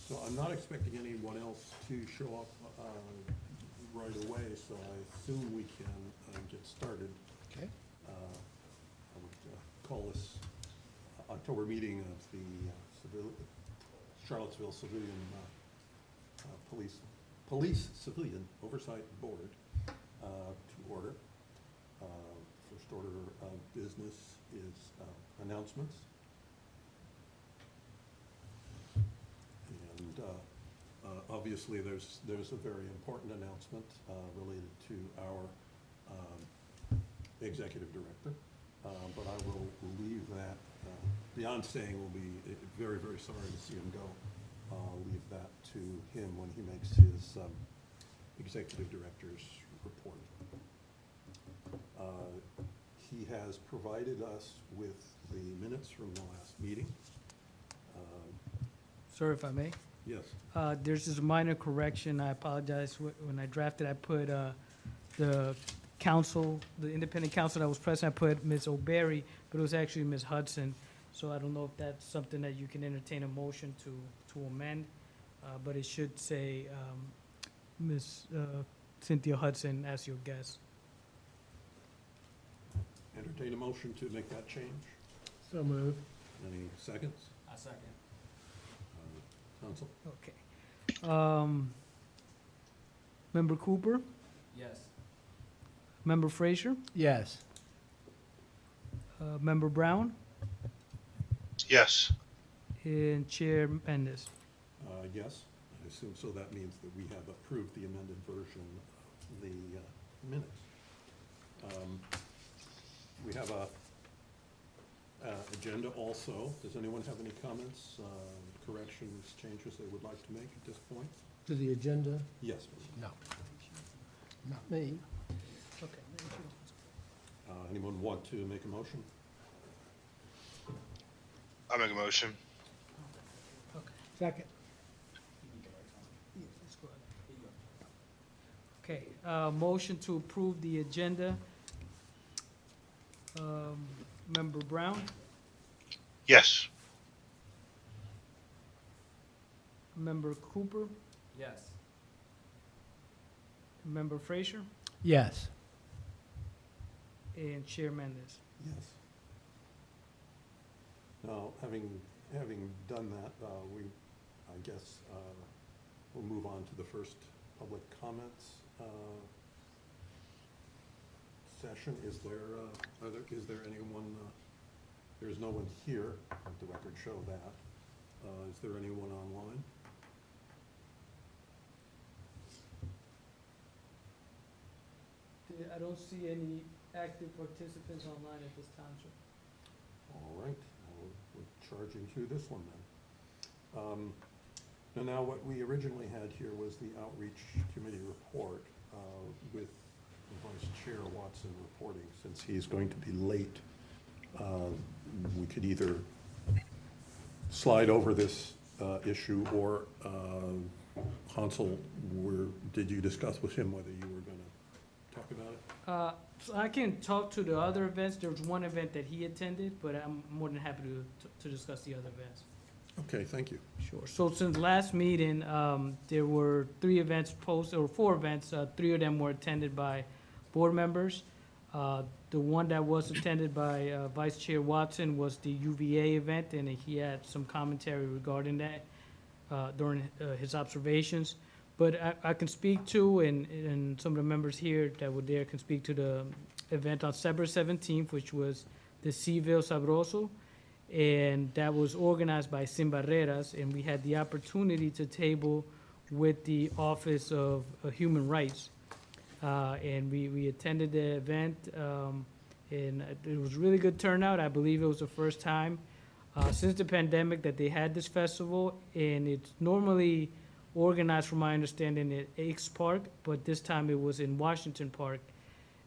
So I'm not expecting anyone else to show up right away, so I assume we can get started. Okay. I would call this October meeting of the Charlottesville Civilian Police Civilian Oversight Board to order. First order of business is announcements. And obviously there's a very important announcement related to our executive director. But I will leave that, beyond saying we'll be very, very sorry to see him go. I'll leave that to him when he makes his executive director's report. He has provided us with the minutes from the last meeting. Sir, if I may? Yes. There's just a minor correction. I apologize. When I drafted, I put the council, the independent council that was present, I put Ms. O'Berry, but it was actually Ms. Hudson. So I don't know if that's something that you can entertain a motion to amend, but it should say Ms. Cynthia Hudson as your guest. Entertain a motion to make that change. So moved. Any seconds? I second. Council? Okay. Member Cooper, Yes. Member Frazier, Yes. Member Brown, Yes. and Chair Mendes. Yes, I assume so. That means that we have approved the amended version of the minutes. We have a agenda also. Does anyone have any comments, corrections, changes they would like to make at this point? To the agenda? Yes, please. No. Not me. Okay. Anyone want to make a motion? I make a motion. Okay. Second. Okay, motion to approve the agenda. Member Brown, Yes. Member Cooper, Yes. Member Frazier, Yes. and Chair Mendes. Yes. Now, having done that, I guess, we'll move on to the first public comments session. Is there anyone, there's no one here, let the record show that. Is there anyone online? I don't see any active participants online at this time, sir. All right, we're charging through this one then. Now what we originally had here was the outreach committee report with Vice Chair Watson reporting. Since he's going to be late, we could either slide over this issue, or Hansel, did you discuss with him whether you were going to talk about it? So I can talk to the other events. There was one event that he attended, but I'm more than happy to discuss the other events. Okay, thank you. Sure. So since last meeting, there were 3 events posted, or 4 events. 3 of them were attended by board members. The one that was attended by Vice Chair Watson was the UVA event, and he had some commentary regarding that during his observations. But I can speak to, and some of the members here that were there can speak to the event on September 17th, which was the Civil Sabroso. And that was organized by Sin Barreras, and we had the opportunity to table with the Office of Human Rights. And we attended the event, and it was really good turnout. I believe it was the first time since the pandemic that they had this festival, and it's normally organized, from my understanding, at Aches Park, but this time it was in Washington Park.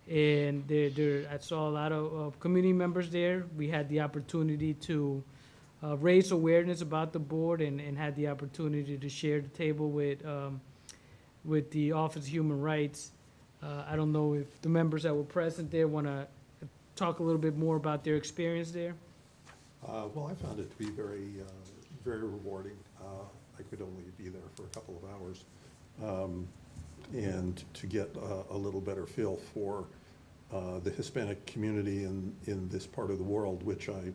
And I saw a lot of community members there. We had the opportunity to raise awareness about the board, and had the opportunity to share the table with the Office of Human Rights. I don't know if the members that were present there want to talk a little bit more about their experience there. Well, I found it to be very very rewarding. I could only be there for a couple of hours. And to get a little better feel for the Hispanic community in this part of the world, which I,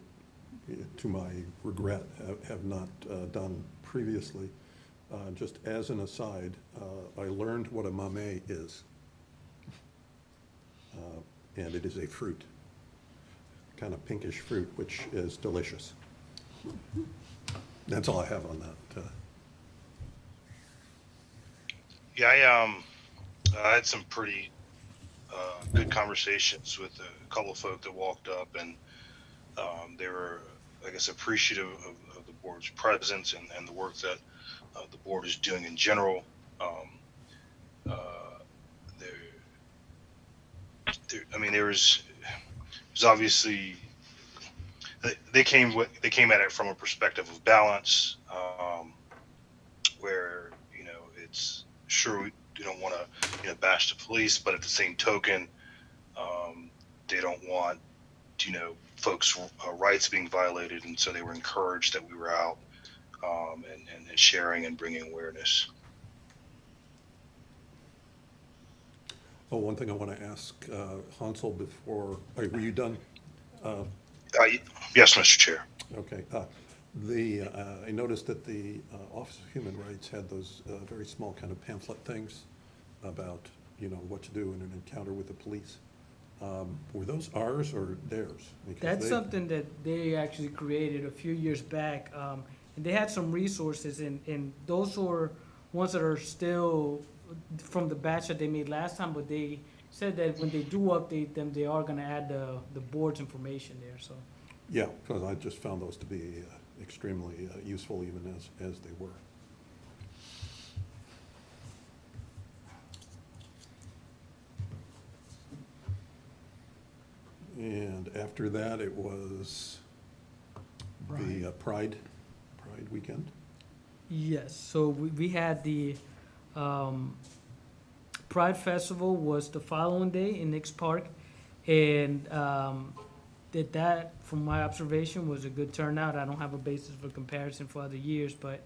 to my regret, have not done previously. Just as an aside, I learned what a mamey is. And it is a fruit, kind of pinkish fruit, which is delicious. That's all I have on that. Yeah, I had some pretty good conversations with a couple of folk that walked up, and they were, I guess, appreciative of the board's presence and the work that the board is doing in general. There was obviously they came at it from a perspective of balance, where it's sure we don't want to bash the police, but at the same token, they don't want folks' rights being violated, and so they were encouraged that we were out and sharing and bringing awareness. Oh, one thing I want to ask Hansel before, were you done? Yes, Mr. Chair. Okay. I noticed that the Office of Human Rights had those very small kind of pamphlet things about, what to do in an encounter with the police. Were those ours or theirs? Because That's something that they actually created a few years back. And they had some resources, and those were ones that are still from the batch that they made last time, but they said that when they do update them, they are gonna add the board's information there, so. Yeah, because I just found those to be extremely useful even as they were. And after that, it was the Pride weekend. Yes, so we had the Pride Festival was the following day in Nix Park, and that, from my observation, was a good turnout. I don't have a basis for comparison for other years, but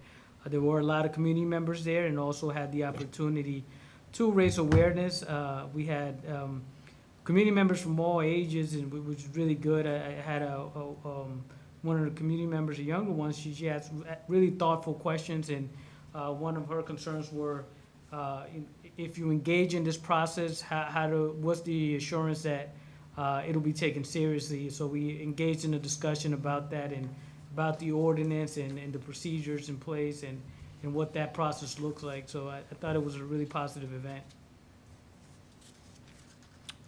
there were a lot of community members there, and also had the opportunity to raise awareness. We had community members from all ages, and which was really good. I had one of the community members, a younger one. She asked really thoughtful questions, and one of her concerns were, if you engage in this process, what's the assurance that it'll be taken seriously? So we engaged in a discussion about that, and about the ordinance and the procedures in place, and what that process looks like. So I thought it was a really positive event.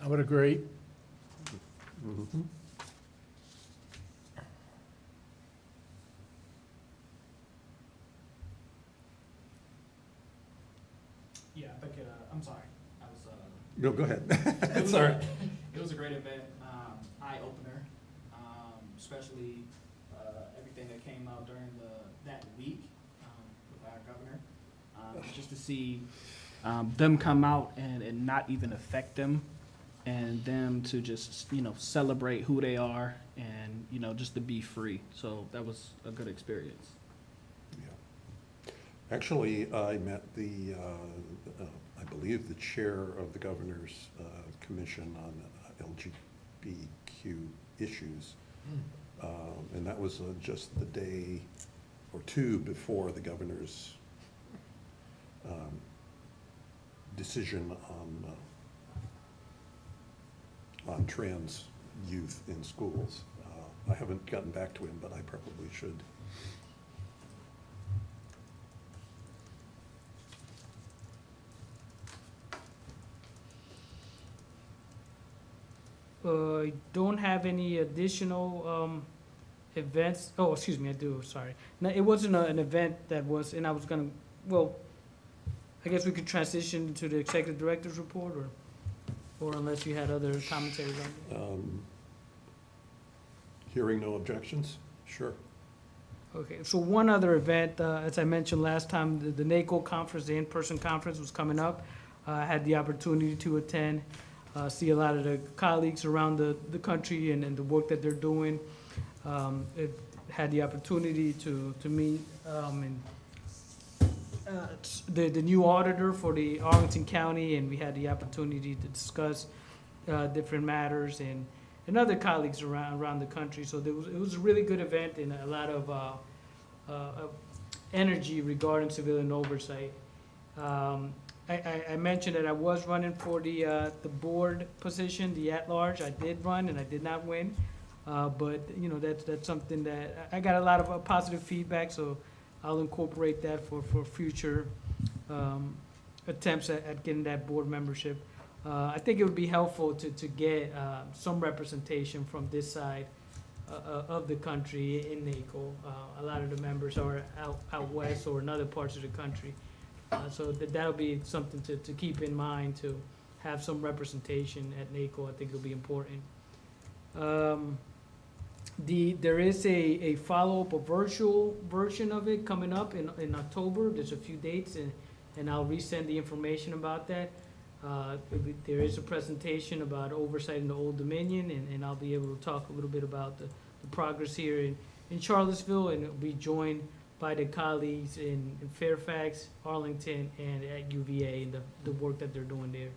I would agree. Mhm. Yeah, I think I'm sorry. I was. No, go ahead. It was Sorry. it was a great event, eye opener, especially everything that came out during that week with our governor. Just to see them come out and it not even affect them, and them to just celebrate who they are, and just to be free. So that was a good experience. Yeah. Actually, I met I believe the chair of the governor's commission on LGBTQ issues. And that was just the day or two before the governor's decision on trans youth in schools. I haven't gotten back to him, but I probably should. I don't have any additional events. Oh, excuse me, I do, sorry. No, it wasn't an event that was, and I was gonna, well, I guess we could transition to the executive director's report, or unless you had other commentaries on it. Hearing no objections? Sure. Okay, so one other event, as I mentioned last time, the NACO conference, the in-person conference was coming up. I had the opportunity to attend, see a lot of the colleagues around the country and the work that they're doing. had the opportunity to meet, and the new auditor for the Arlington County, and we had the opportunity to discuss different matters and other colleagues around the country. So it was a really good event and a lot of energy regarding civilian oversight. I mentioned that I was running for the board position, the at-large. I did run and I did not win. But, you know, that's something that, I got a lot of positive feedback, so I'll incorporate that for future attempts at getting that board membership. I think it would be helpful to get some representation from this side of the country in NACO. A lot of the members are out west or in other parts of the country. So that'll be something to keep in mind, to have some representation at NACO. I think it'll be important. There is a follow-up, a virtual version of it coming up in October. There's a few dates, and I'll resend the information about that. There is a presentation about oversight in the Old Dominion, and I'll be able to talk a little bit about the progress here in Charlottesville, and it'll be joined by the colleagues in Fairfax, Arlington, and at UVA, and the work that they're doing there.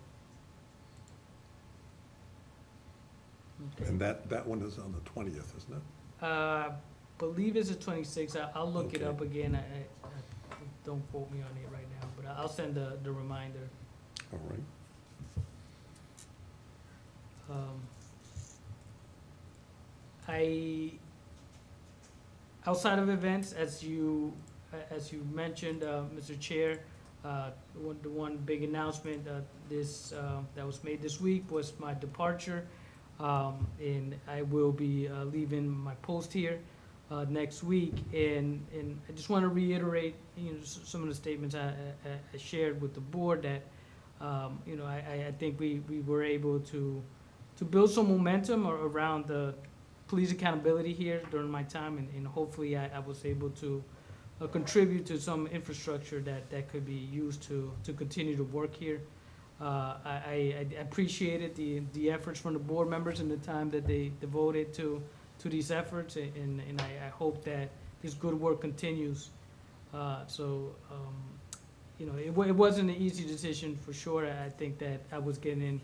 Okay. And that one is on the 20th, isn't it? Believe it's the 26th. I'll look it Okay. up again. I don't quote me on it right now, but I'll send the reminder. All right. Outside of events, as you mentioned, Mr. Chair, the one big announcement that was made this week was my departure, and I will be leaving my post here next week. And I just want to reiterate, you know, some of the statements I shared with the board that, you know, I think we were able to build some momentum around the police accountability here during my time, and hopefully I was able to contribute to some infrastructure that could be used to continue to work here. I appreciated the efforts from the board members and the time that they devoted to these efforts, and I hope that this good work continues. You know, it wasn't an easy decision for sure. I think that I was getting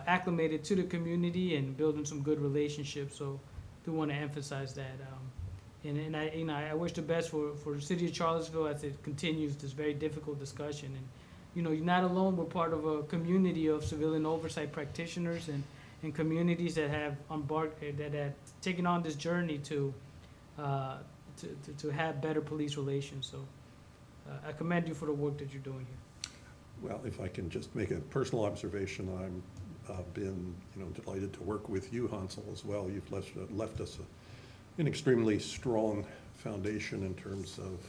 acclimated to the community and building some good relationships, so do want to emphasize that. And I wish the best for the city of Charlottesville as it continues this very difficult discussion. And, you know, you're not alone. We're part of a community of civilian oversight practitioners and communities that have that have taken on this journey to have better police relations. So I commend you for the work that you're doing here. Well, if I can just make a personal observation, I'm been, you know, delighted to work with you, Hansel, as well. You've left us an extremely strong foundation in terms of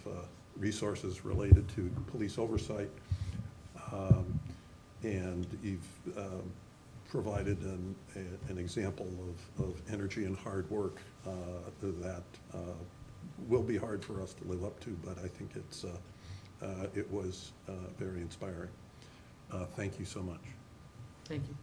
resources related to police oversight, and you've provided an example of energy and hard work that will be hard for us to live up to, but I think it was very inspiring. Thank you so much. Thank you.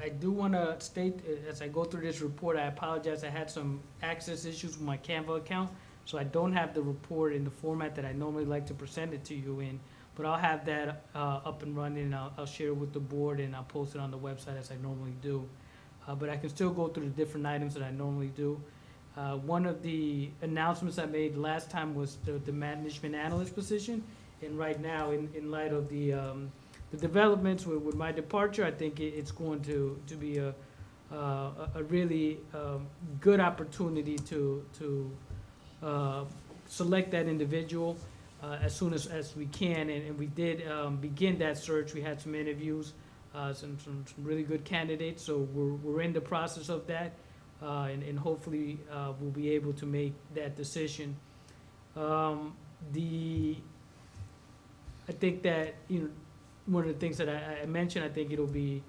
I do want to state, as I go through this report, I apologize, I had some access issues with my Canva account, so I don't have the report in the format that I normally like to present it to you in, but I'll have that up and running, and I'll share it with the board, and I'll post it on the website as I normally do. But I can still go through the different items that I normally do. One of the announcements I made last time was the management analyst position, and right now, in light of the developments with my departure, I think it's going to be a really good opportunity to select that individual as soon as we can, and we did begin that search. We had some interviews, some really good candidates, so we're in the process of that, and hopefully we'll be able to make that decision. I think that, you know, one of the things that I mentioned, I think it'll be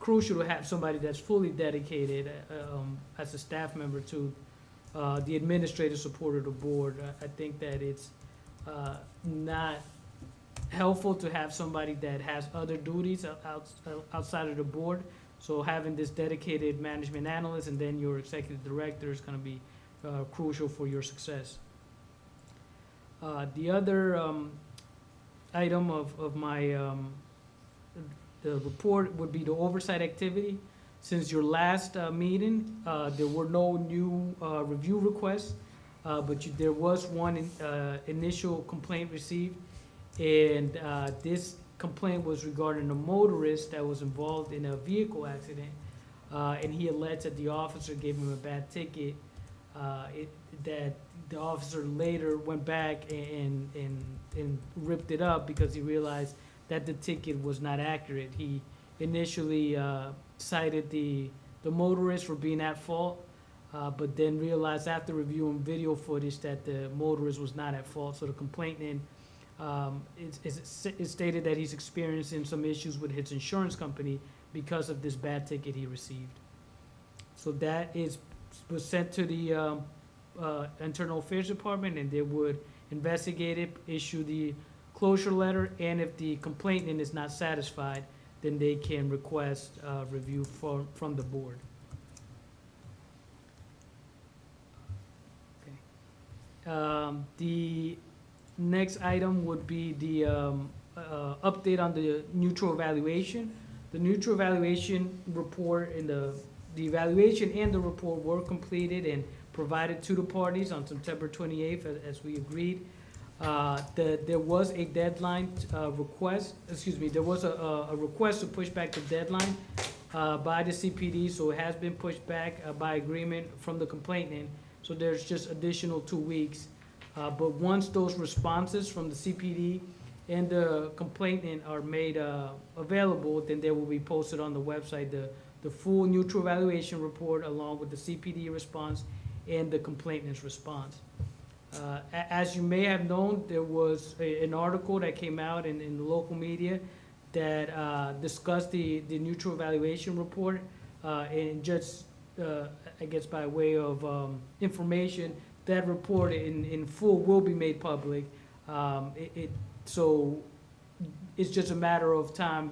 crucial to have somebody that's fully dedicated as a staff member to the administrative support of the board. I think that it's not helpful to have somebody that has other duties outside of the board So having this dedicated management analyst and then your executive director is gonna be crucial for your success. The other item of my the report would be the oversight activity. Since your last meeting, there were no new review requests, but there was one initial complaint received, and this complaint was regarding a motorist that was involved in a vehicle accident, and he alleged that the officer gave him a bad ticket, that the officer later went back and ripped it up because he realized that the ticket was not accurate. He initially cited the motorist for being at fault, but then realized after reviewing video footage that the motorist was not at fault. So the complainant it stated that he's experiencing some issues with his insurance company because of this bad ticket he received. So that was sent to the Internal Affairs Department, and they would investigate it, issue the closure letter, and if the complainant is not satisfied, then they can request review from the board. Okay. The next item would be the update on the neutral evaluation. The neutral evaluation report and the evaluation and the report were completed and provided to the parties on September 28th, as we agreed. There was a deadline request, there was a request to push back the deadline by the CPD, so it has been pushed back by agreement from the complainant. So there's just additional 2 weeks. But once those responses from the CPD and the complainant are made available, then they will be posted on the website, the full neutral evaluation report along with the CPD response and the complainant's response. As you may have known, there was an article that came out in the local media that discussed the neutral evaluation report, and just, I guess by way of information, that report in full will be made public. So it's just a matter of time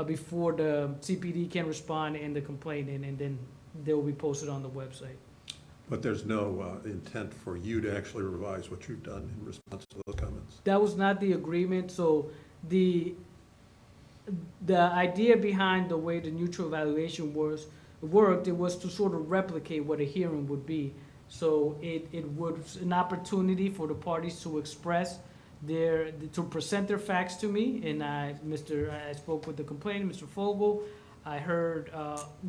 before the CPD can respond and the complainant, and then they will be posted on the website. But there's no intent for you to actually revise what you've done in response to those comments? That was not the agreement, so the idea behind the way the neutral evaluation worked, it was to sort of replicate what a hearing would be. So it was an opportunity for the parties to express to present their facts to me, and I spoke with the complainant, Mr. Fogel. I heard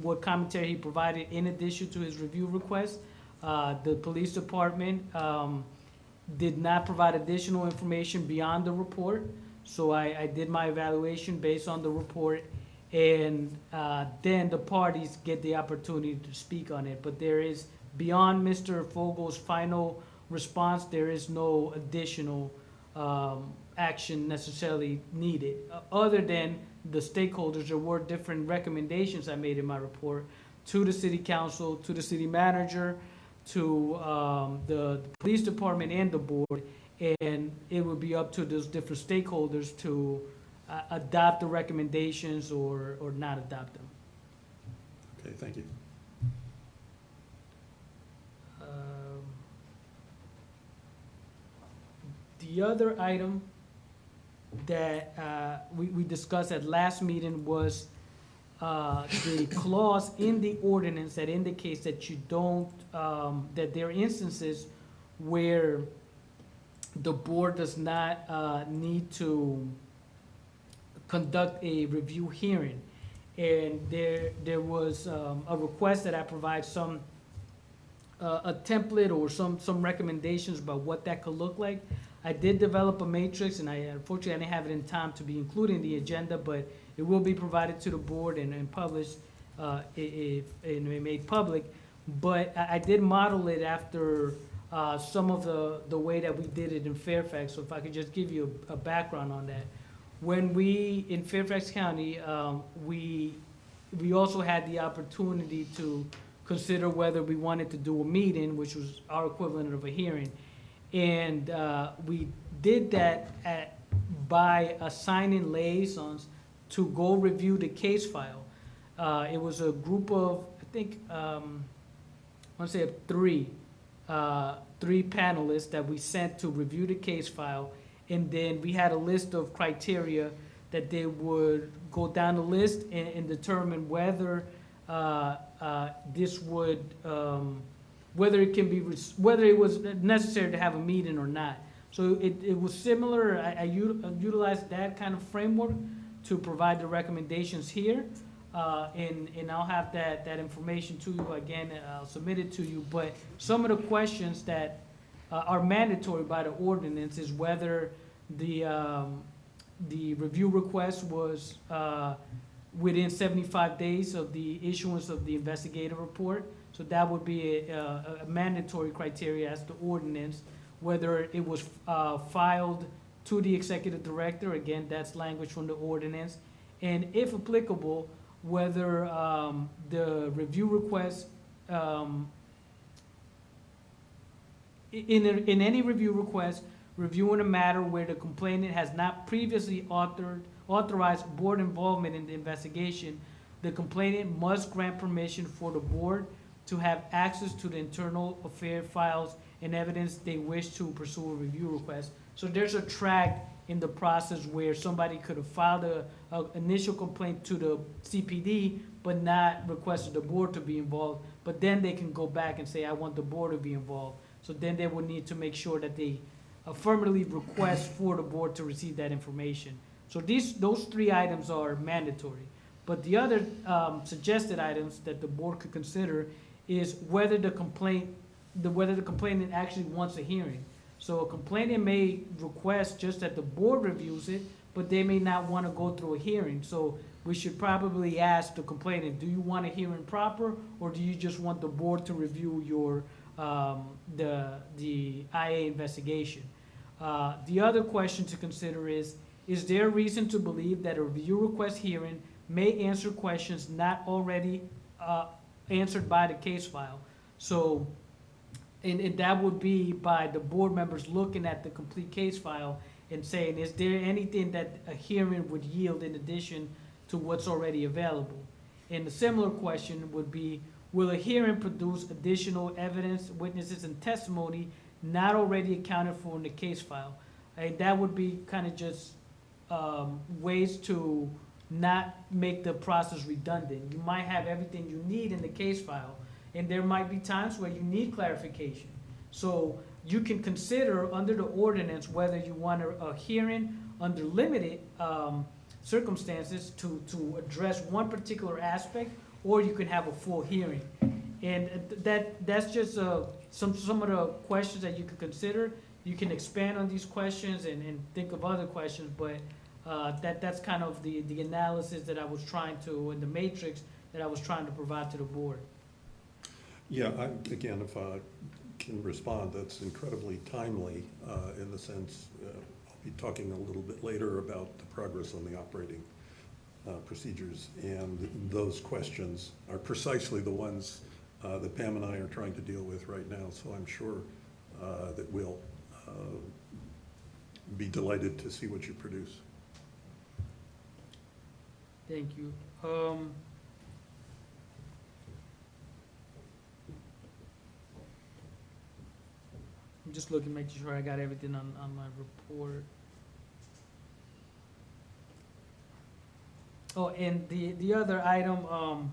what commentary he provided in addition to his review request. The police department did not provide additional information beyond the report, so I did my evaluation based on the report, and then the parties get the opportunity to speak on it. But there is, beyond Mr. Fogel's final response, there is no additional action necessarily needed. Other than the stakeholders, there were different recommendations I made in my report to the city council, to the city manager, to the police department and the board, and it would be up to those different stakeholders to adopt the recommendations or not adopt them. Okay, thank you. The other item that we discussed at last meeting was the clause in the ordinance that indicates that you don't, that there are instances where the board does not need to conduct a review hearing. And there was a request that I provide a template or some recommendations about what that could look like. I did develop a matrix, and unfortunately I didn't have it in time to be included in the agenda, but it will be provided to the board and published and made public. But I did model it after some of the way that we did it in Fairfax. So if I could just give you a background on that. When we, in Fairfax County, we also had the opportunity to consider whether we wanted to do a meeting, which was our equivalent of a hearing. And we did that by assigning liaisons to go review the case file. It was a group of, I think, I want to say three panelists that we sent to review the case file. And then we had a list of criteria that they would go down the list and determine whether this would, whether it was necessary to have a meeting or not. So it was similar. I utilized that kind of framework to provide the recommendations here. And I'll have that information to you again. I'll submit it to you. But some of the questions that are mandatory by the ordinance is whether the review request was within 75 days of the issuance of the investigative report. So that would be a mandatory criteria as the ordinance. Whether it was filed to the executive director, again, that's language from the ordinance. And if applicable, whether the review request, in any review request, reviewing a matter where the complainant has not previously authorized board involvement in the investigation, the complainant must grant permission for the board to have access to the internal affair files and evidence they wish to pursue a review request. So there's a track in the process where somebody could have filed a initial complaint to the CPD, but not requested the board to be involved. But then they can go back and say, I want the board to be involved. So then they would need to make sure that they affirmatively request for the board to receive that information. So those three items are mandatory. But the other suggested items that the board could consider is whether the complainant actually wants a hearing. So a complainant may request just that the board reviews it, but they may not want to go through a hearing. So we should probably ask the complainant, do you want a hearing proper, or do you just want the board to review your the IA investigation? The other question to consider is there reason to believe that a review request hearing may answer questions not already answered by the case file? So, and that would be by the board members looking at the complete case file and saying, is there anything that a hearing would yield in addition to what's already available? And the similar question would be, will a hearing produce additional evidence, witnesses, and testimony not already accounted for in the case file? And that would be kind of just ways to not make the process redundant. You might have everything you need in the case file, and there might be times where you need clarification. So you can consider under the ordinance whether you want a hearing under limited circumstances to address one particular aspect, or you can have a full hearing. And that's just some of the questions that you could consider. You can expand on these questions and think of other questions, but that's kind of the analysis that I was trying to, and the matrix that I was trying to provide to the board. Yeah, again, if I can respond, that's incredibly timely in the sense, I'll be talking a little bit later about the progress on the operating procedures, and those questions are precisely the ones that Pam and I are trying to deal with right now, so I'm sure that we'll be delighted to see what you produce. Thank you. I'm just looking, making sure I got everything on my report. Oh, and the other item,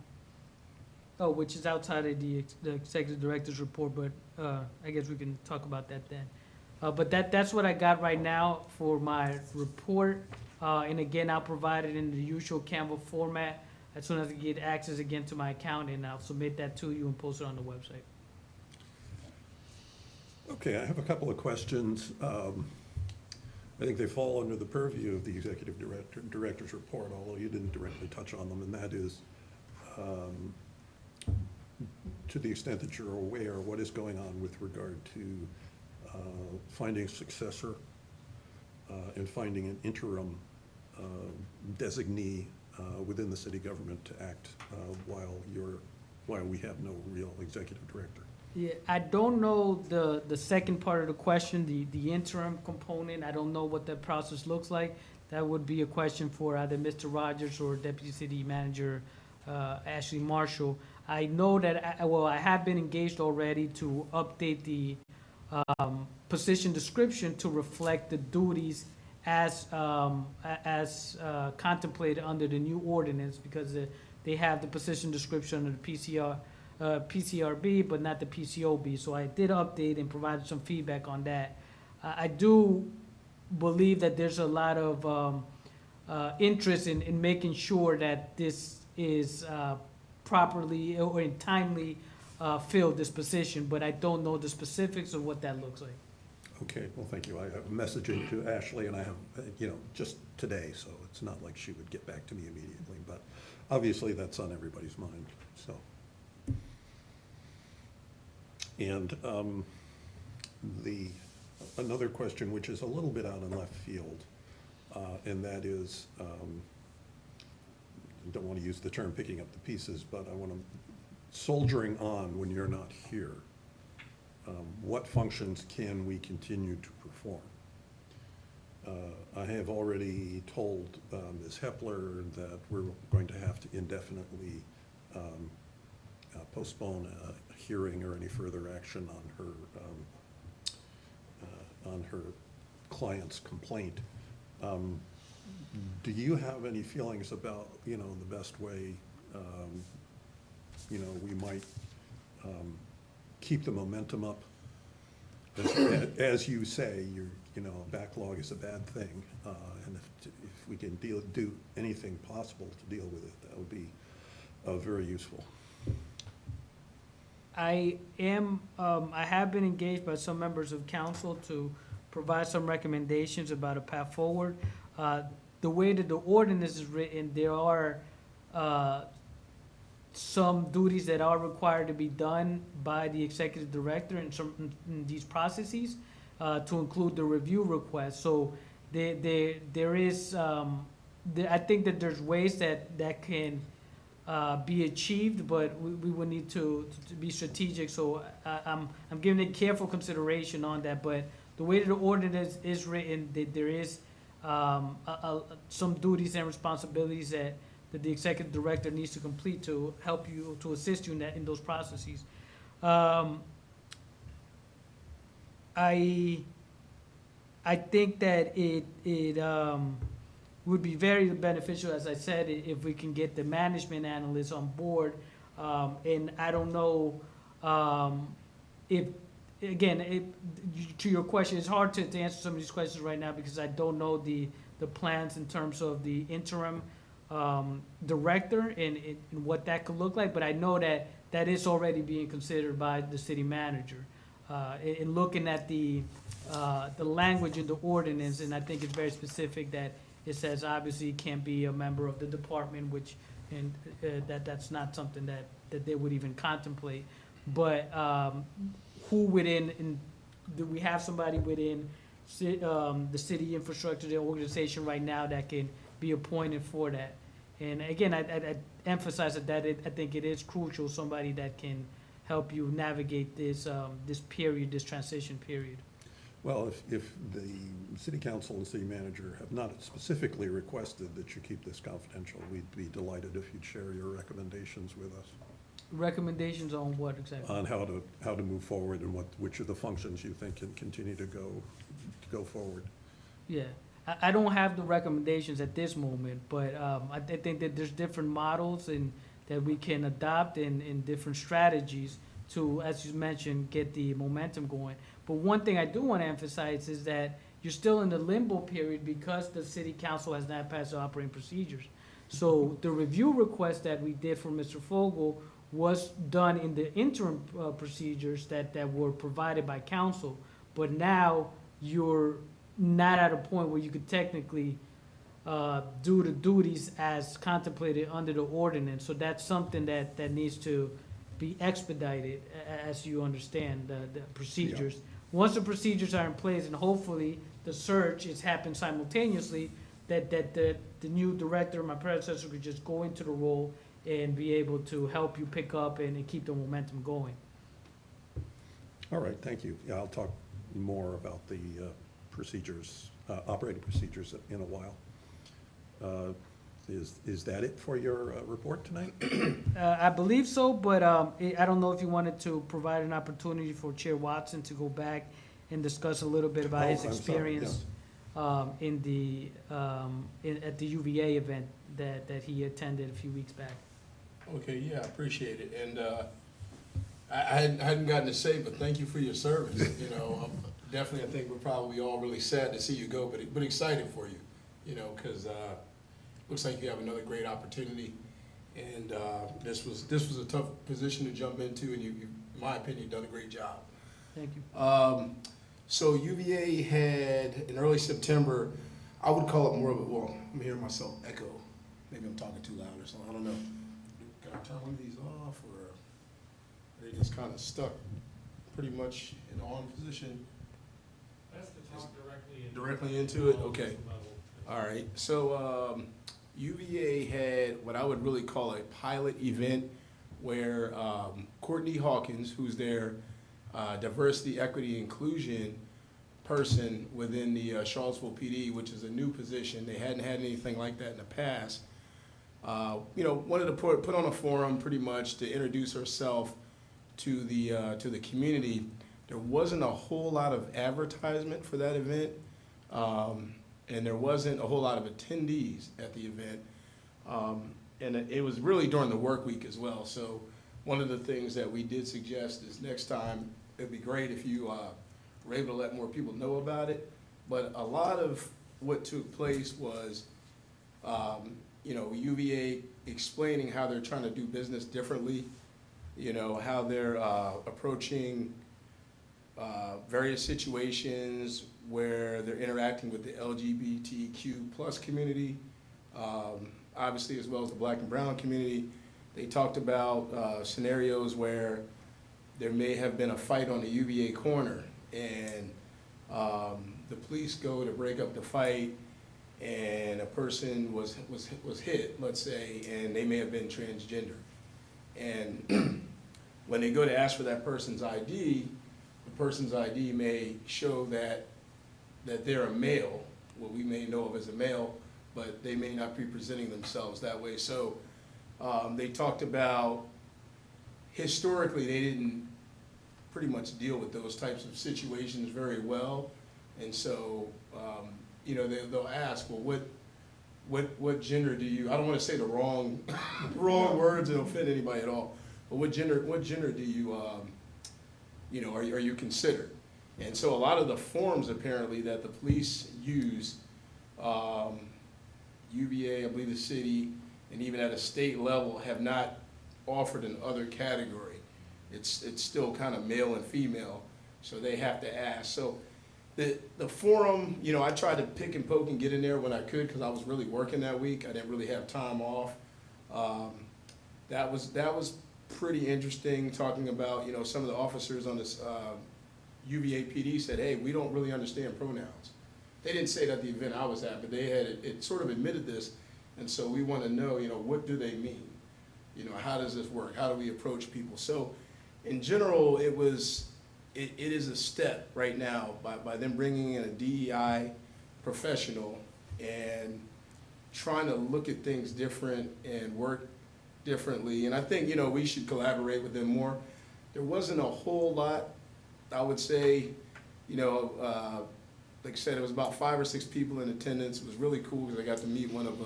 which is outside of the executive director's report, but I guess we can talk about that then. But that's what I got right now for my report. And again, I'll provide it in the usual Canva format as soon as I get access again to my account, and I'll submit that to you and post it on the website. Okay, I have a couple of questions. I think they fall under the purview of the executive director's report, although you didn't directly touch on them, and that is, to the extent that you're aware, what is going on with regard to finding a successor and finding an interim designee within the city government to act while we have no real executive director. Yeah, I don't know the second part of the question, the interim component. I don't know what that process looks like. That would be a question for either Mr. Rogers or Deputy City Manager Ashley Marshall. I know that, I have been engaged already to update the position description to reflect the duties as contemplated under the new ordinance, because they have the position description under the PCRB, but not the PCOB. So I did update and provided some feedback on that. I do believe that there's a lot of interest in making sure that this is properly or in timely filled, this position, but I don't know the specifics of what that looks like. Okay, well, thank you. I have messaging to Ashley, and I have, just today, so it's not like she would get back to me immediately, but obviously that's on everybody's mind, so. And another question, which is a little bit out in left field, and that is, I don't want to use the term picking up the pieces, but I want to, soldiering on when you're not here. What functions can we continue to perform? I have already told Ms. Hepler that we're going to have to indefinitely postpone a hearing or any further action on her client's complaint. Do you have any feelings about, the best way, we might keep the momentum up? As you say, a backlog is a bad thing, and if we can do anything possible to deal with it, that would be very useful. I have been engaged by some members of council to provide some recommendations about a path forward. The way that the ordinance is written, there are some duties that are required to be done by the executive director in these processes, to include the review request. So there is, I think that there's ways that can be achieved, but we would need to be strategic. So I'm giving it careful consideration on that. But the way that the ordinance is written, there is some duties and responsibilities that the executive director needs to complete to help you, to assist you in those processes. I think that it would be very beneficial, as I said, if we can get the management analysts on board. And I don't know if, again, to your question, it's hard to answer some of these questions right now because I don't know the plans in terms of the interim director and what that could look like, but I know that is already being considered by the city manager. In looking at the language in the ordinance, and I think it's very specific that it says obviously it can't be a member of the department, which, and that's not something that they would even contemplate. But who within, do we have somebody within the city infrastructure, the organization right now that can be appointed for that? And again, I emphasize that I think it is crucial, somebody that can help you navigate this period, this transition period. Well, if the city council and city manager have not specifically requested that you keep this confidential, we'd be delighted if you'd share your recommendations with us. Recommendations on what exactly? On how to move forward and which of the functions you think can continue to go forward. Yeah, I don't have the recommendations at this moment, but I think that there's different models and that we can adopt in different strategies to, as you mentioned, get the momentum going. But one thing I do want to emphasize is that you're still in the limbo period because the city council has not passed the operating procedures. So the review request that we did for Mr. Fogel was done in the interim procedures that were provided by council. But now you're not at a point where you could technically do the duties as contemplated under the ordinance. So that's something that needs to be expedited, as you understand the procedures. Yeah. Once the procedures are in place, and hopefully the search is happening simultaneously, that the new director, my predecessor, could just go into the role and be able to help you pick up and keep the momentum going. All right, thank you. Yeah, I'll talk more about the procedures, operating procedures in a while. Is that it for your report tonight? I believe so, but I don't know if you wanted to provide an opportunity for Chair Watson to go back and discuss a little bit about Oh, his I'm sorry, experience at the UVA event that he attended a few weeks back. Okay, yeah, I appreciate it, and I hadn't gotten to say, but thank you for your service, you know. Definitely, I think we're probably all really sad to see you go, but excited for you, you know, because looks like you have another great opportunity, and this was a tough position to jump into, and you, in my opinion, done a great job. Thank you. So UVA had, in early September, I would call it more of a, well, I'm hearing myself echo. Maybe I'm talking too loud or something, I don't know. Can I turn one of these off, or are they just kind of stuck pretty much in on position? That's to talk Directly into it? Okay. All right, so UVA had what I would really call a pilot event where Courtney Hawkins, who's their diversity, equity, inclusion person within the Charlottesville PD, which is a new position. They hadn't had anything like that in the past. You know, wanted to put on a forum pretty much to introduce herself to the community. There wasn't a whole lot of advertisement for that event, and there wasn't a whole lot of attendees at the event. And it was really during the work week as well. So one of the things that we did suggest is next time, it'd be great if you were able to let more people know about it. But a lot of what took place was, you know, UVA explaining how they're trying to do business differently, you know, how they're approaching various situations where they're interacting with the LGBTQ plus community, obviously as well as the Black and brown community. They talked about scenarios where there may have been a fight on the UVA corner, and the police go to break up the fight, and a person was hit, let's say, and they may have been transgender. And when they go to ask for that person's ID, the person's ID may show that they're a male, what we may know of as a male, but they may not be presenting themselves that way. So they talked about historically they didn't pretty much deal with those types of situations very well, and so you know, they'll ask, well, what gender do you? I don't want to say the wrong words and offend anybody at all, but what gender do you you know, are you considered? And so a lot of the forms apparently that the police use, UVA, I believe the city, and even at a state level have not offered an other category. It's still kind of male and female, so they have to ask. So the forum, you know, I tried to pick and poke and get in there when I could because I was really working that week. I didn't really have time off. That was pretty interesting, talking about, you know, some of the officers on this UVA PD said, hey, we don't really understand pronouns. They didn't say that at the event I was at, but they had it sort of admitted this, and so we want to know, you know, what do they mean? You know, how does this work? How do we approach people? So in general, it is a step right now by them bringing in a DEI professional and trying to look at things different and work differently. And I think, you know, we should collaborate with them more. There wasn't a whole lot, I would say, you know, like I said, it was about 5 or 6 people in attendance. It was really cool because I got to meet one of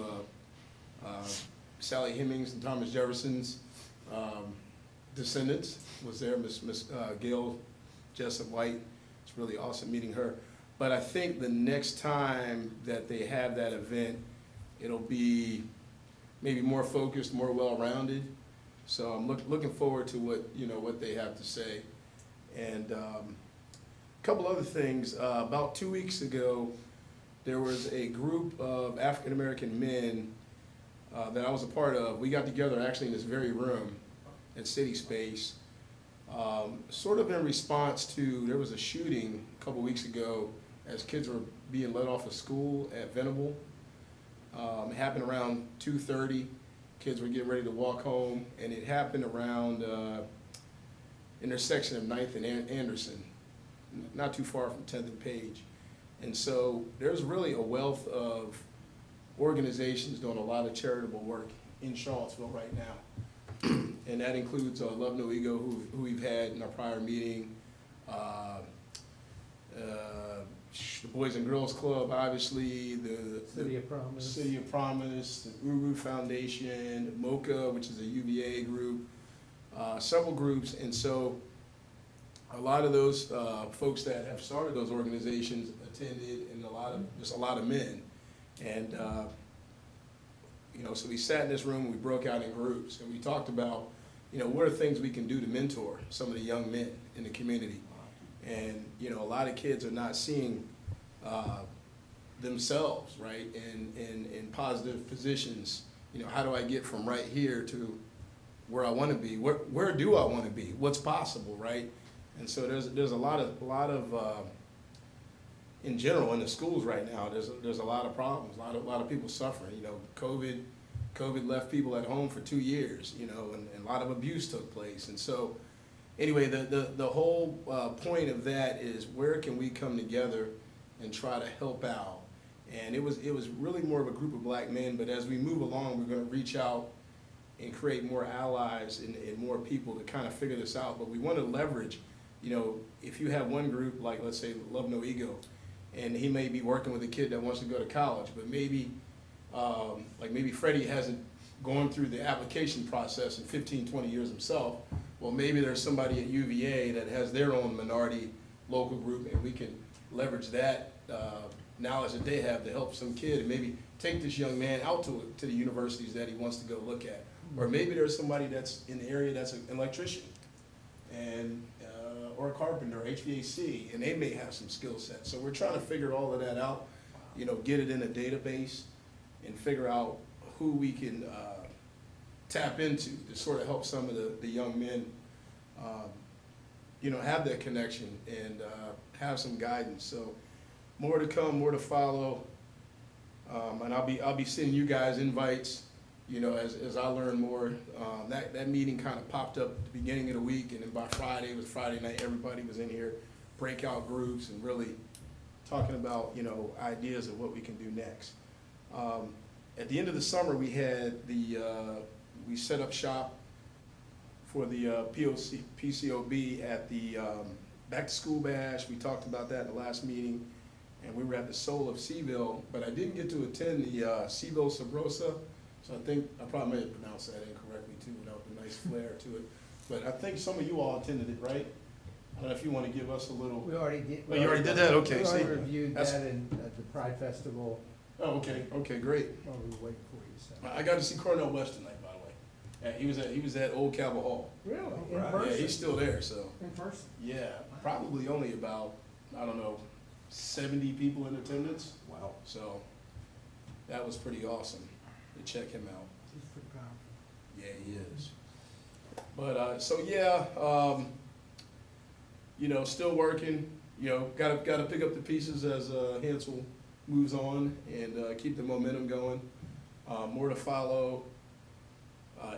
Sally Hemings and Thomas Jefferson's descendants was there, Miss Gail Jessup White. It's really awesome meeting her. But I think the next time that they have that event, it'll be maybe more focused, more well-rounded. So I'm looking forward to what they have to say. And a couple other things. About 2 weeks ago, there was a group of African-American men that I was a part of. We got together actually in this very room at City Space, sort of in response to, there was a shooting a couple weeks ago as kids were being let off of school at Venable. It happened around 2:30. Kids were getting ready to walk home, and it happened around intersection of 9th and Anderson, not too far from 10th and Page. And so there's really a wealth of organizations doing a lot of charitable work in Charlottesville right now. And that includes Love No Ego, who we've had in our prior meeting, the Boys and Girls Club, obviously, the City of Promise. City of Promise, the Uru Foundation, MOCA, which is a UVA group, several groups. And so a lot of those folks that have started those organizations attended, and just a lot of men. And, so we sat in this room and we broke out in groups and we talked about, what are things we can do to mentor some of the young men in the community. And, a lot of kids are not seeing themselves, right, in positive positions. How do I get from right here to where I want to be? Where do I want to be? What's possible, right? And so there's a lot of in general in the schools right now. There's a lot of problems. A lot of people suffering. COVID left people at home for 2 years. And a lot of abuse took place. And so anyway, the whole point of that is where can we come together and try to help out. And it was really more of a group of black men. But as we move along, we're going to reach out and create more allies and more people to kind of figure this out. But we want to leverage. If you have one group, like let's say Love No Ego, and he may be working with a kid that wants to go to college, but maybe Freddie hasn't gone through the application process in 15, 20 years himself. Well, maybe there's somebody at UVA that has their own minority local group, and we can leverage that knowledge that they have to help some kid and maybe take this young man out to the universities that he wants to go look at. Or maybe there's somebody that's in the area that's an electrician and or a carpenter, or HVAC, and they may have some skill sets. So we're trying to figure all of that out, get it in a database and figure out who we can tap into to sort of help some of the young men, have that connection and have some guidance. So more to come, more to follow, and I'll be sending you guys invites, as I learn more. That meeting kind of popped up at the beginning of the week, and then by Friday, it was Friday night, everybody was in here, breakout groups, and really talking about, ideas of what we can do next. At the end of the summer, we had we set up shop for the PCOB at the Back to School Bash. We talked about that in the last meeting, and we were at the Soul of Seville, but I didn't get to attend the Seville Sabrosa, so I think I probably may have pronounced that incorrectly too, without the nice flair to it. But I think some of you all attended it, right? I don't know if you want to give us a little. We already did. Oh, you already did that? Okay. We already See, reviewed that's- that at the Pride Festival Oh, okay, great. while we were waiting for you, so. I got to see Cornell West tonight, by the way. Yeah, he was at Old Cabell Hall. Really? In Right. person? Yeah, he's still there, so. In person? Yeah, probably only about, 70 people in attendance. Wow. So that was pretty awesome to check him out. He's pretty powerful. Yeah, he is. But, still working, gotta pick up the pieces as Hansel moves on and keep the momentum going. More to follow.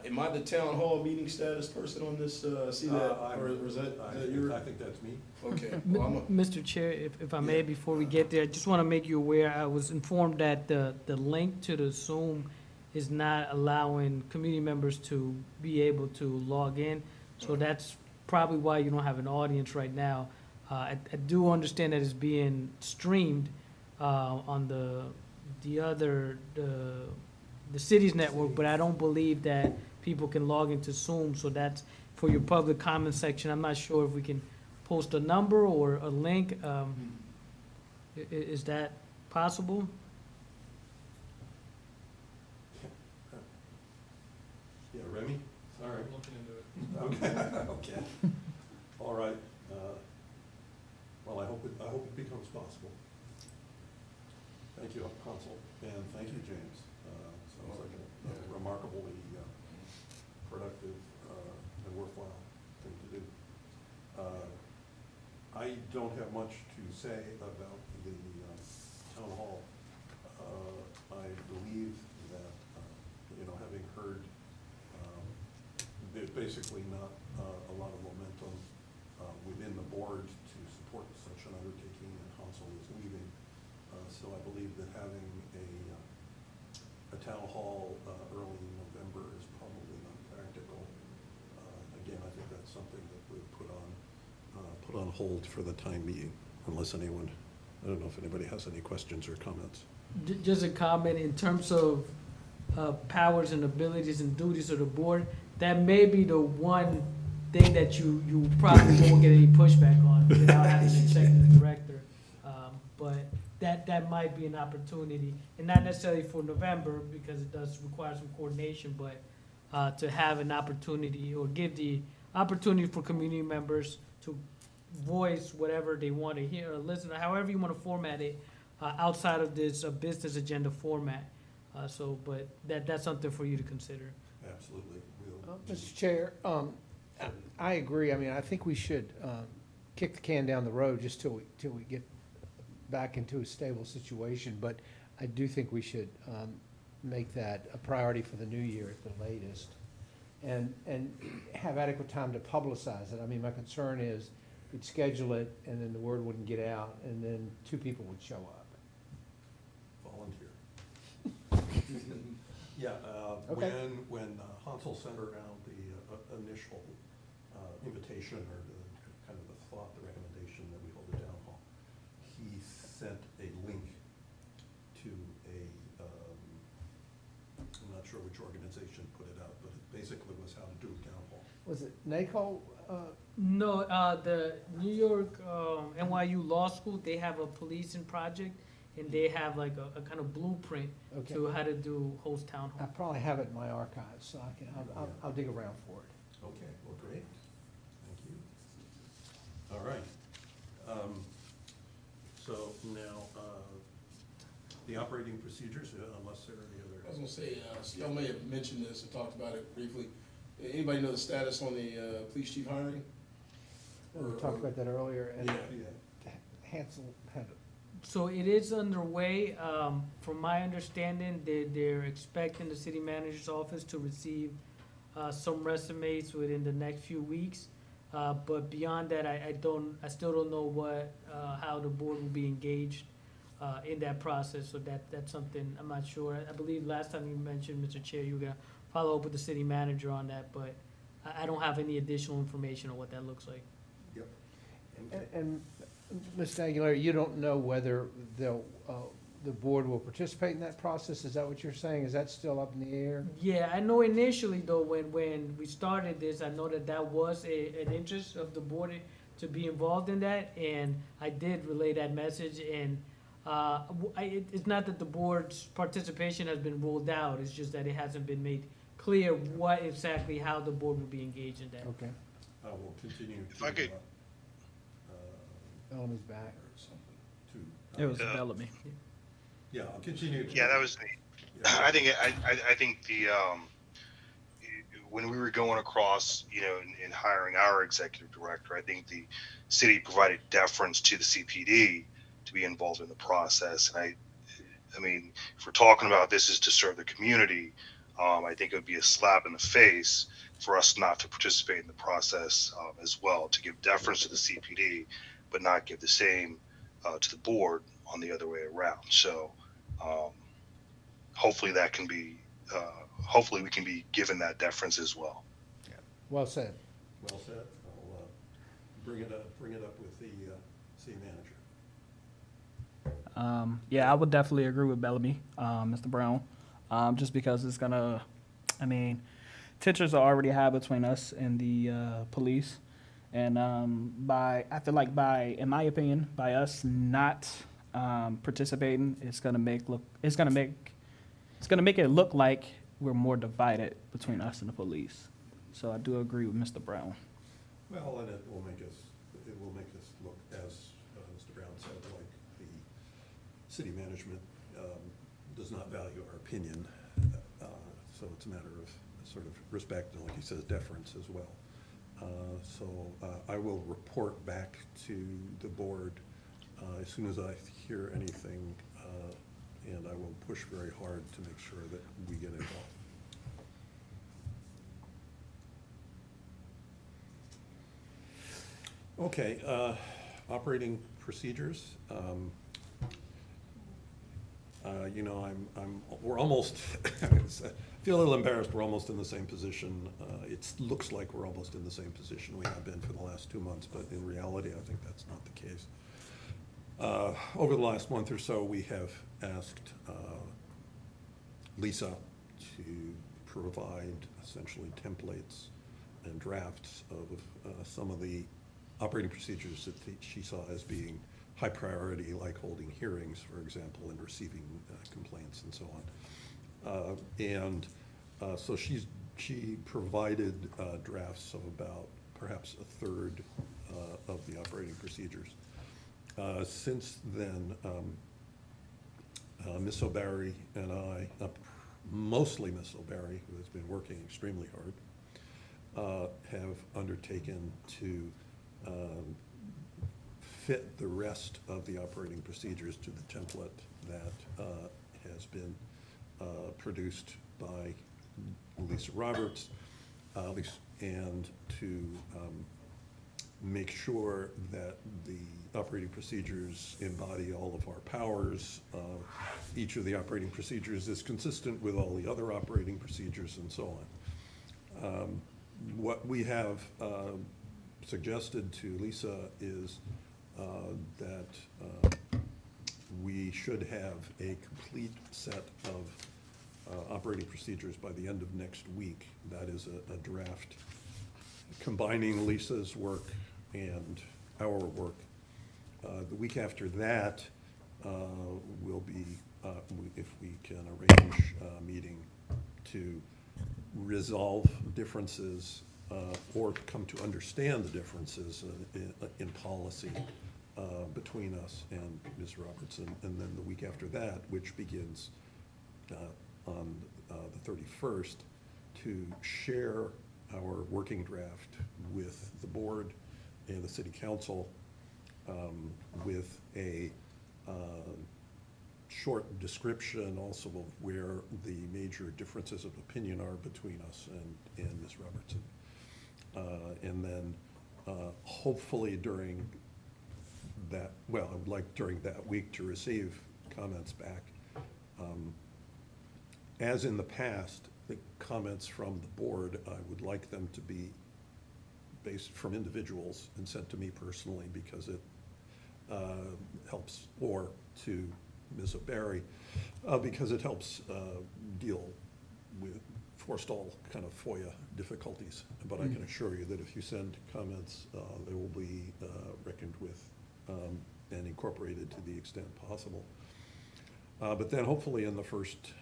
Am I the town hall meeting status person on this? See that? Or is that your? I think that's me. Okay. Well, I'm a, Mr. Chair, if I may, before we get there, I just want to make you aware, I was informed that the link to the Zoom is not allowing community members to be able to log in. So that's probably why you don't have an audience right now. I do understand that it's being streamed on the city's network, but I don't believe that people can log into Zoom. So that's for your public comment section. I'm not sure if we can post a number or a link. Is that possible? Yeah, Remy? All right. I'm looking into it. Okay, okay. All right. Well, I hope it becomes possible. Thank you, Consul, and thank you, James. Sounds like a remarkably productive and worthwhile thing to do. I don't have much to say about the town hall. I believe that, having heard there's basically not a lot of momentum within the board to support such an undertaking, and Consul is leaving. So I believe that having hold for the time being, unless anyone, I don't know if anybody has any questions or comments. Just a comment in terms of powers and abilities and duties of the board, that may be the one thing that you probably won't get any pushback on without having an executive director. But that might be an opportunity, and not necessarily for November, because it does require some coordination, but to have an opportunity or give the opportunity for community members to voice whatever they want to hear or listen, however you want to format it, outside of this business agenda format. But that's something for you to consider. Absolutely. Mr. Chair, I agree. I mean, I think we should kick the can down the road just till we get back into a stable situation. But I do think we should make that a priority for the new year at the latest, and have adequate time to publicize it. I mean, my concern is we'd schedule it, and then the word wouldn't get out, and then 2 people would show up. Volunteer. Yeah, Okay. when Hansel sent around the initial invitation, or the kind of the thought, the recommendation that we hold a town hall, he sent a link to I'm not sure which organization put it out, but it basically was how to do a town hall. Was it NACO? No, the New York NYU Law School, they have a policing project, and they have like a kind of blueprint Okay. to how to host town I hall. probably have it in my archives, so I'll dig around for it. Okay, well, great, thank you. All right. So now, the operating procedures, unless there are any other. I was gonna say, y'all may have mentioned this or talked about it briefly. Anybody know the status on the police chief hiring? We talked about that earlier, and Yeah. Hansel had So it is underway. From my understanding, they're expecting the city manager's office to receive some resumes within the next few weeks. But beyond that, I still don't know how the board will be engaged in that process. So that's something I'm not sure. I believe last time you mentioned, Mr. Chair, you were gonna follow up with the city manager on that, but I don't have any additional information on what that looks like. Yep. And Mr. Aguilera, you don't know whether the board will participate in that process? Is that what you're saying? Is that still up in the air? Yeah, I know initially though, when we started this, I know that was an interest of the board to be involved in that, and I did relay that message, and it's not that the board's participation has been ruled out, it's just that it hasn't been made clear how the board will be engaged in that. Okay, We'll continue to. If I could- Bellamy's back. Or something. It was Yeah. Bellamy. Yeah, I'll continue to. Yeah, that was me. Yeah. I think the when we were going across, in hiring our executive director, I think the city provided deference to the CPD to be involved in the process. And I mean, if we're talking about this is to serve the community, I think it would be a slap in the face for us not to participate in the process as well, to give deference to the CPD, but not give the same to the board on the other way around. So hopefully that can be, hopefully we can be given that deference as well. Well said. Well said. I'll bring it up with the city manager. Yeah, I would definitely agree with Bellamy, Mr. Brown, just because it's gonna, tensions are already high between us and the police, and I feel like in my opinion, by us not participating, it's gonna make it look like we're more divided between us and the police. So I do agree with Mr. Brown. Well, and it will make us look, as Mr. Brown said, like the city management does not value our opinion. So it's a matter of sort of respect, and like he says, deference as well. So I will report back to the board as soon as I hear anything, and I will push very hard to make sure that we get involved. Okay, operating procedures. You know, we're almost, I feel a little embarrassed, we're almost in the same position. It looks like we're almost in the same position we have been for the last 2 months, but in reality, I think that's not the case. Over the last month or so, we have asked Lisa to provide essentially templates and drafts of some of the operating procedures that she saw as being high priority, like holding hearings, for example, and receiving complaints and so on. So she provided drafts of about perhaps a third of the operating procedures. Since then, Ms. O'Barry and I, mostly Ms. O'Barry, who has been working extremely hard, have undertaken to fit the rest of the operating procedures to the template that has been produced by Lisa Roberts, and to make sure that the operating procedures embody all of our powers. Each of the operating procedures is consistent with all the other operating procedures and so on. What we have suggested to Lisa is that we should have a complete set of operating procedures by the end of next week. That is a draft combining Lisa's work and our work. The week after that will be, if we can arrange a meeting to resolve differences or come to understand the differences in policy between us and Ms. Robertson. And then the week after that, which begins on the 31st, to share our working draft with the board and the city council, with a short description also of where the major differences of opinion are between us and Ms. Robertson. And then hopefully during that, well, I would like during that week to receive comments back. As in the past, the comments from the board, I would like them to be based from individuals and sent to me personally, because it helps, or to Ms. O'Barry, because it helps deal with, forestall kind of FOIA difficulties. But I can assure you that if you send comments, they will be reckoned with and incorporated to the extent possible. But then hopefully in the first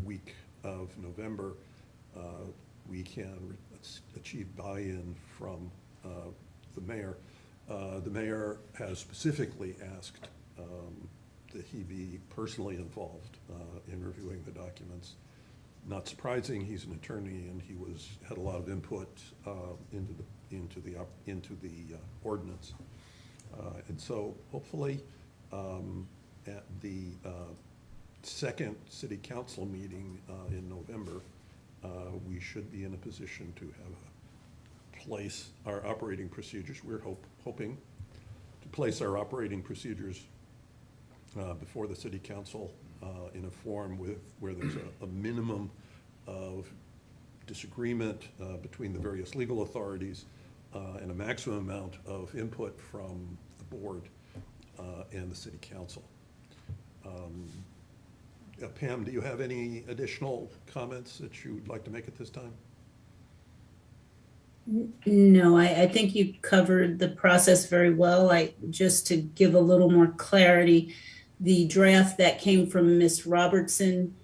week of November, we can achieve buy-in from the mayor. The mayor has specifically asked that he be personally involved in reviewing the documents. Not surprising, he's an attorney and he had a lot of input into the ordinance. And so hopefully at the second city council meeting in November, we should be in a position to place our operating procedures. We're hoping to place our operating procedures before the city council in a form where there's a minimum of disagreement between the various legal authorities and a maximum amount of input from the board and the city council. Pam, do you have any additional comments that you would like to make at this time? No, I think you covered the process very well. Just to give a little more clarity, the draft that came from Ms. Robertson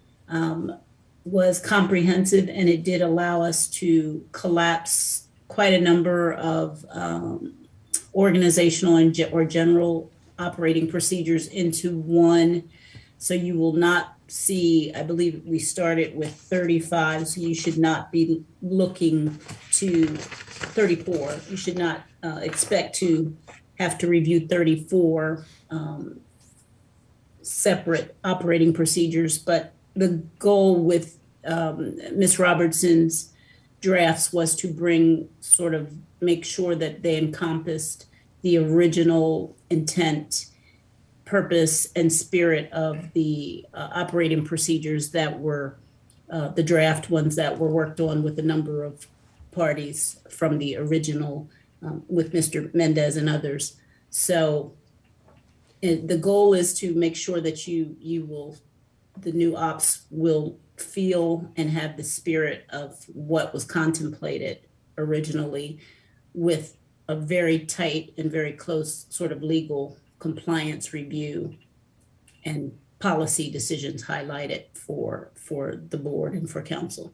was comprehensive, and it did allow us to collapse quite a number of organizational or general operating procedures into one. So you will not see, I believe we started with 35, so you should not be looking to 34. You should not expect to have to review 34 separate operating procedures. But the goal with Ms. Robertson's drafts was to make sure that they encompassed the original intent purpose and spirit of the operating procedures that were the draft ones that were worked on with a number of parties from the original with Mr. Mendez and others. So the goal is to make sure that the new ops will feel and have the spirit of what was contemplated originally, with a very tight and very close sort of legal compliance review and policy decisions highlighted for the board and for council.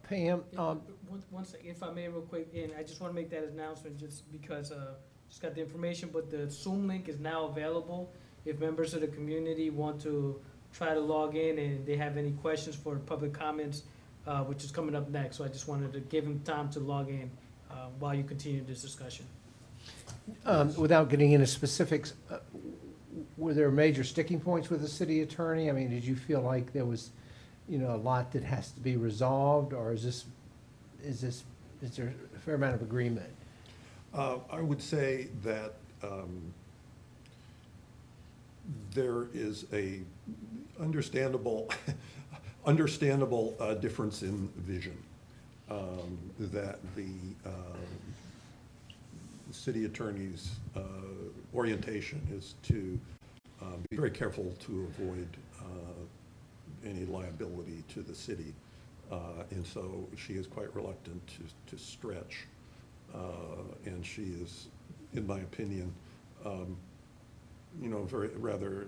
Pam, One second, if I may, real quick, and I just want to make that announcement just because, just got the information, but the Zoom link is now available. If members of the community want to try to log in and they have any questions for public comments, which is coming up next. So I just wanted to give them time to log in while you continue this discussion. without getting into specifics, were there major sticking points with the city attorney? I mean, did you feel like there was, a lot that has to be resolved, or is there a fair amount of agreement? I would say that there is a understandable difference in vision. That the city attorney's orientation is to be very careful to avoid any liability to the city. And so she is quite reluctant to stretch. And she is, in my opinion, very rather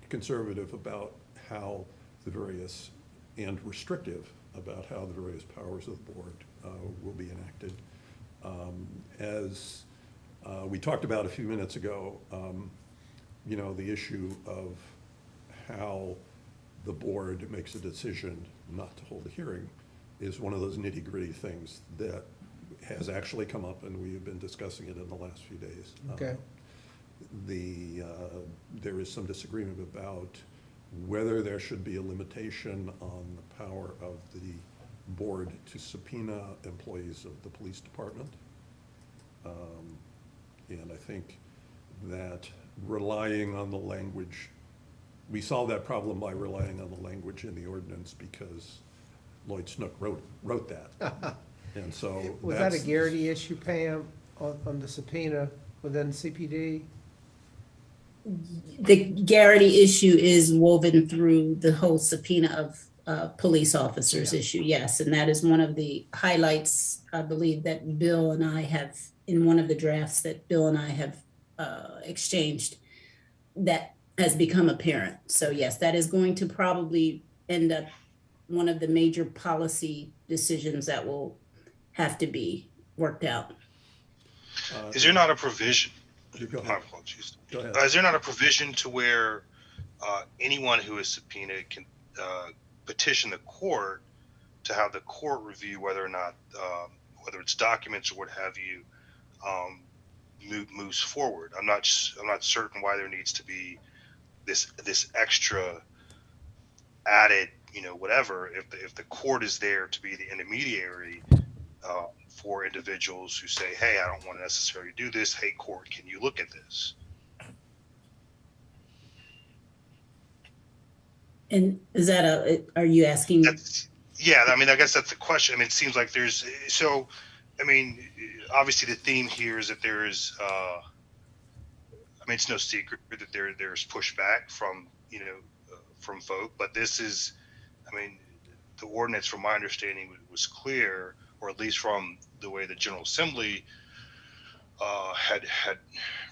conservative about how the various, and restrictive about how the various powers of the board will be enacted. As we talked about a few minutes ago, the issue of how the board makes a decision not to hold a hearing is one of those nitty-gritty things that has actually come up, and we have been discussing it in the last few days. Okay. There is some disagreement about whether there should be a limitation on the power of the board to subpoena employees of the police department. And I think that relying on the language, we solve that problem by relying on the language in the ordinance because Lloyd Snook wrote that. And so Was that a Garrity issue, Pam, on the subpoena within CPD? The Garrity issue is woven through the whole subpoena of police officers issue, yes. And that is one of the highlights, I believe, that Bill and I have, in one of the drafts that Bill and I have exchanged, that has become apparent. So yes, that is going to probably end up one of the major policy decisions that will have to be worked out. Is there not a provision? Go My ahead. apologies. Go ahead. Is there not a provision to where anyone who is subpoenaed can petition the court to have the court review whether or not, whether it's documents or what have you, moves forward? I'm not certain why there needs to be this extra added, whatever. If the court is there to be the intermediary for individuals who say, hey, I don't want to necessarily do this. Hey, court, can you look at this? And is that are you asking? Yeah, I mean, I guess that's the question. I mean, it seems like obviously the theme here is that there is, it's no secret that there's pushback from, from folk, but this is, the ordinance, from my understanding, was clear, or at least from the way the General Assembly had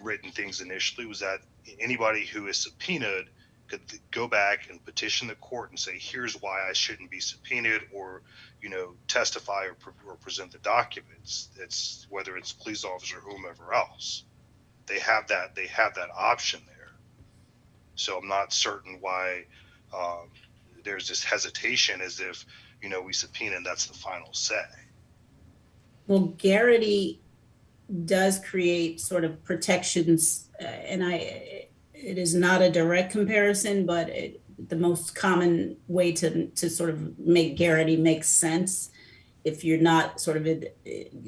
written things initially, was that anybody who is subpoenaed could go back and petition the court and say, here's why I shouldn't be subpoenaed, or, testify or present the documents. It's whether it's police officer or whomever else. They have that option there. So I'm not certain why there's this hesitation as if, we subpoena and that's the final say. Well, Garrity does create sort of protections, and it is not a direct comparison, but the most common way to sort of make Garrity make sense if you're not sort of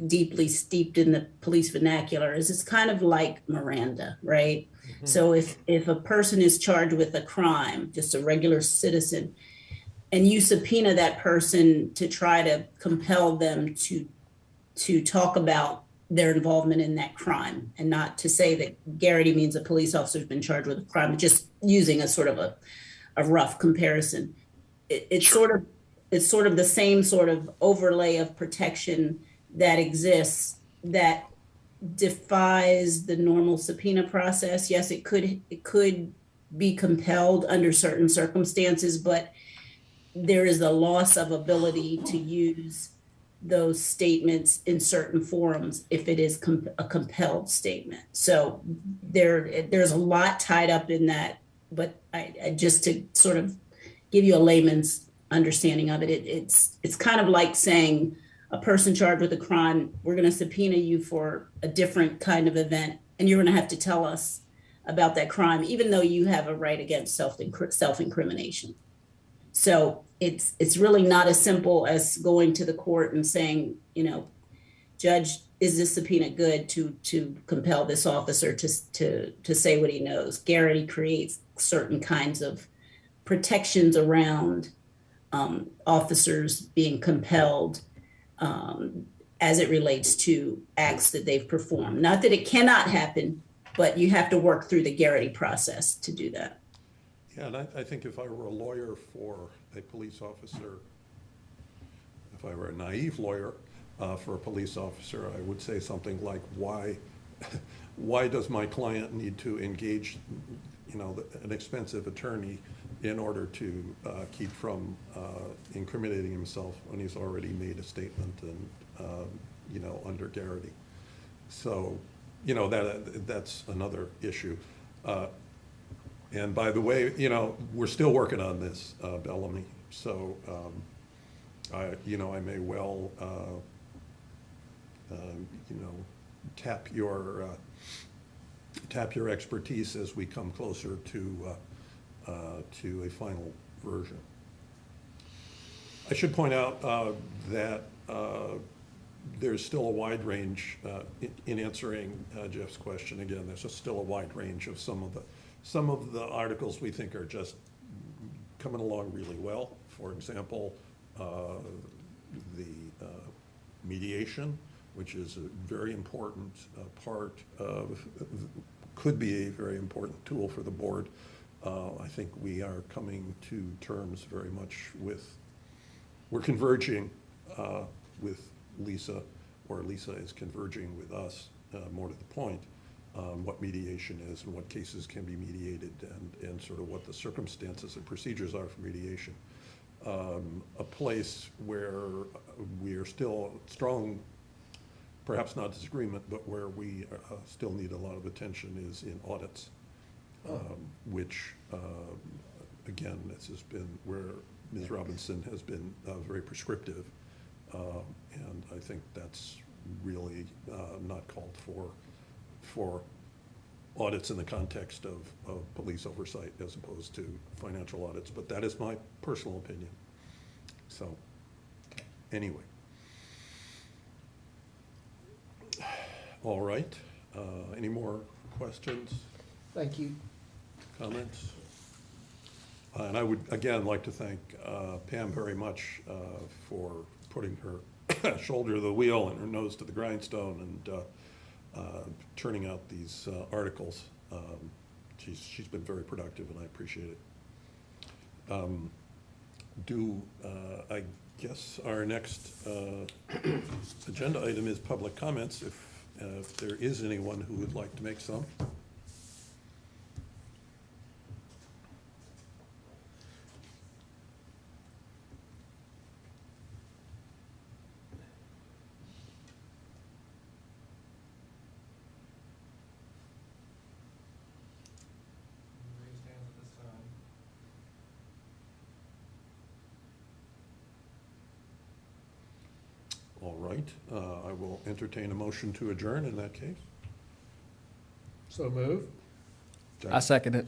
deeply steeped in the police vernacular, is it's kind of like Miranda, right? So if a person is charged with a crime, just a regular citizen, and you subpoena that person to try to compel them to talk about their involvement in that crime, and not to say that garrity means a police officer's been charged with a crime, but just using a sort of a rough comparison. It's sort of the same sort of overlay of protection that exists that defies the normal subpoena process. Yes, it could be compelled under certain circumstances, but there is a loss of ability to use those statements in certain forums if it is a compelled statement. So there's a lot tied up in that, but I just to sort of give you a layman's understanding of it, it's kind of like saying a person charged with a crime, we're going to subpoena you for a different kind of event, and you're going to have to tell us about that crime, even though you have a right against self-incrimination. So it's really not as simple as going to the court and saying, Judge, is this subpoena good to compel this officer to say what he knows? Garrity creates certain kinds of protections around officers being compelled as it relates to acts that they've performed. Not that it cannot happen, but you have to work through the garrity process to do that. Yeah, and I think if I were a lawyer for a police officer, if I were a naive lawyer for a police officer, I would say something like, why does my client need to engage, an expensive attorney in order to keep from incriminating himself when he's already made a statement and, under garrity? So, that's another issue. And by the way, we're still working on this, Bellamy. So, I may well, tap your expertise as we come closer to a final version. I should point out that there's still a wide range in answering Jeff's question. Again, there's still a wide range of some of the articles we think are just coming along really well. For example, the mediation, which is a very important part of, could be a very important tool for the board. I think we are coming to terms very much we're converging with Lisa, or Lisa is converging with us, more to the point, what mediation is and what cases can be mediated and sort of what the circumstances and procedures are for mediation. A place where we are still strong, perhaps not disagreement, but where we still need a lot of attention is in audits, which, again, this has been where Ms. Robinson has been very prescriptive, and I think that's really not called for audits in the context of police oversight as opposed to financial audits, but that is my personal opinion. So, anyway. All right, any more questions, Thank you. comments? And I would, again, like to thank Pam very much for putting her shoulder to the wheel and her nose to the grindstone and turning out these articles. She's been very productive, and I appreciate it. I guess our next agenda item is public comments, if there is anyone who would like to make some. Raise hands at this time. All right, I will entertain a motion to adjourn in that case. So move. I second it.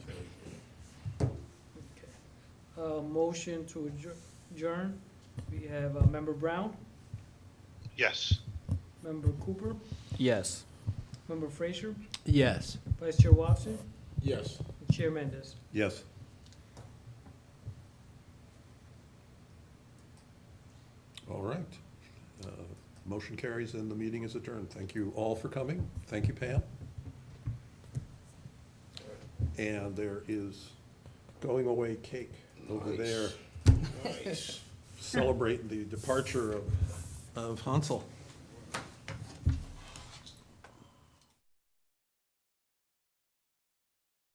Motion to adjourn. We have Member Brown, Yes. Member Cooper, Yes. Member Frazier, Yes. Vice Chair Watson, Yes. and Chair Mendez. Yes. All right. Uh, Motion carries and the meeting is adjourned. Thank you all for coming. Thank you, Pam. And there is going away cake over Nice. there. Nice. Celebrate the departure of Hansel.